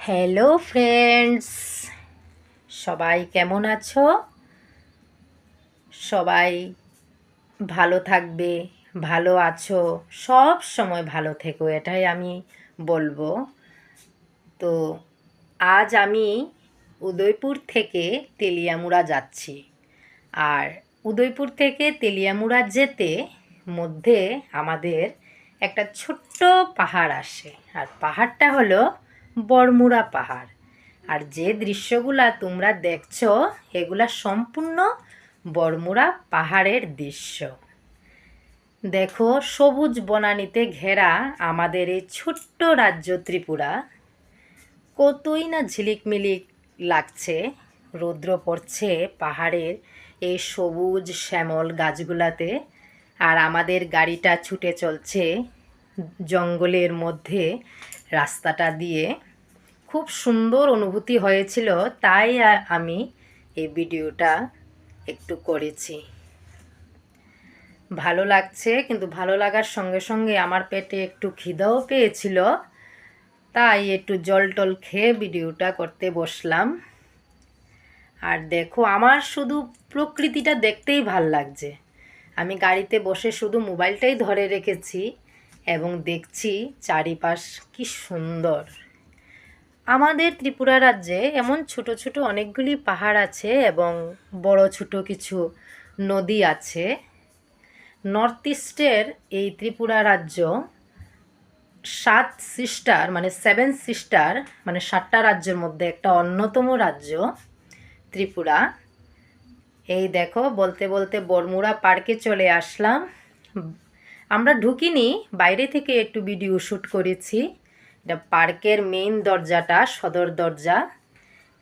Hello friends, সবাই কেমন আছো? সবাই ভালো থাকবে, ভালো আছো, সব সময় ভালো থেকো, এটাই আমি বলবো। তো আজ আমি উদয়পুর থেকে তেলিয়ামুড়া যাচ্ছি। আর উদয়পুর থেকে তেলিয়ামুড়া যেতে মধ্যে আমাদের একটা ছোট্ট পাহাড় আসে, আর পাহাড়টা হলো বড়মুড়া পাহাড়। আর যে দৃশ্যগুলা তোমরা দেখছো এগুলা সম্পূর্ণ বড়মুড়া পাহাড়ের দৃশ্য। দেখো, সবুজ বনানীতে ঘেরা আমাদের এই ছোট্ট রাজ্য ত্রিপুরা কতই না ঝিলিকমিলিক লাগছে। রৌদ্র পড়ছে পাহাড়ের এই সবুজ শ্যামল গাছগুলাতে, আর আমাদের গাড়িটা ছুটে চলছে জঙ্গলের মধ্যে রাস্তাটা দিয়ে। খুব সুন্দর অনুভূতি হয়েছিল, তাই আমি এই ভিডিওটা একটু করেছি। ভালো লাগছে, কিন্তু ভালো লাগার সঙ্গে সঙ্গে আমার পেটে একটু খিদাও পেয়েছিল, তাই একটু জল টল খেয়ে ভিডিওটা করতে বসলাম। আর দেখো, আমার শুধু প্রকৃতিটা দেখতেই ভাল লাগছে। আমি গাড়িতে বসে শুধু মোবাইলটাই ধরে রেখেছি এবং দেখছি চারিপাশ কি সুন্দর। আমাদের ত্রিপুরা রাজ্যে এমন ছোট ছোট অনেকগুলি পাহাড় আছে এবং বড় ছোট কিছু নদী আছে। নর্থ ইস্টের এই ত্রিপুরা রাজ্য 7 সিস্টার মানে 7 সিস্টার মানে 7টা রাজ্যের মধ্যে একটা অন্যতম রাজ্য ত্রিপুরা। এই দেখো, বলতে বলতে বড়মুড়া পার্কে চলে আসলাম। আমরা ঢুকিনি, বাইরে থেকে একটু ভিডিও শ্যুট করেছি। এটা পার্কের মেইন দরজাটা, সদর দরজা,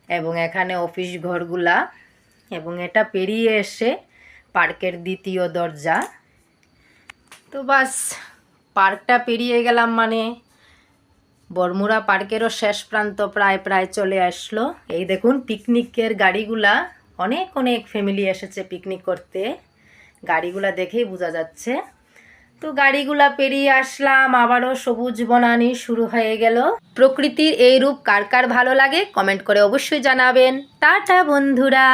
এবং এখানে অফিস ঘরগুলা, এবং এটা পেরিয়ে এসে পার্কের দ্বিতীয় দরজা। তো বাস, পার্কটা পেরিয়ে গেলাম মানে বড়মুড়া পার্কেরও শেষ প্রান্ত প্রায় চলে আসলো। এই দেখুন পিকনিকের গাড়িগুলা, অনেক অনেক ফ্যামিলি এসেছে পিকনিক করতে, গাড়িগুলা দেখেই বোঝা যাচ্ছে। তো গাড়িগুলা পেরিয়ে আসলাম, আবারও সবুজ বনানী শুরু হয়ে গেল। প্রকৃতির এই রূপ কার কার ভালো লাগে কমেন্ট করে অবশ্যই জানাবেন। টাটা বন্ধুরা।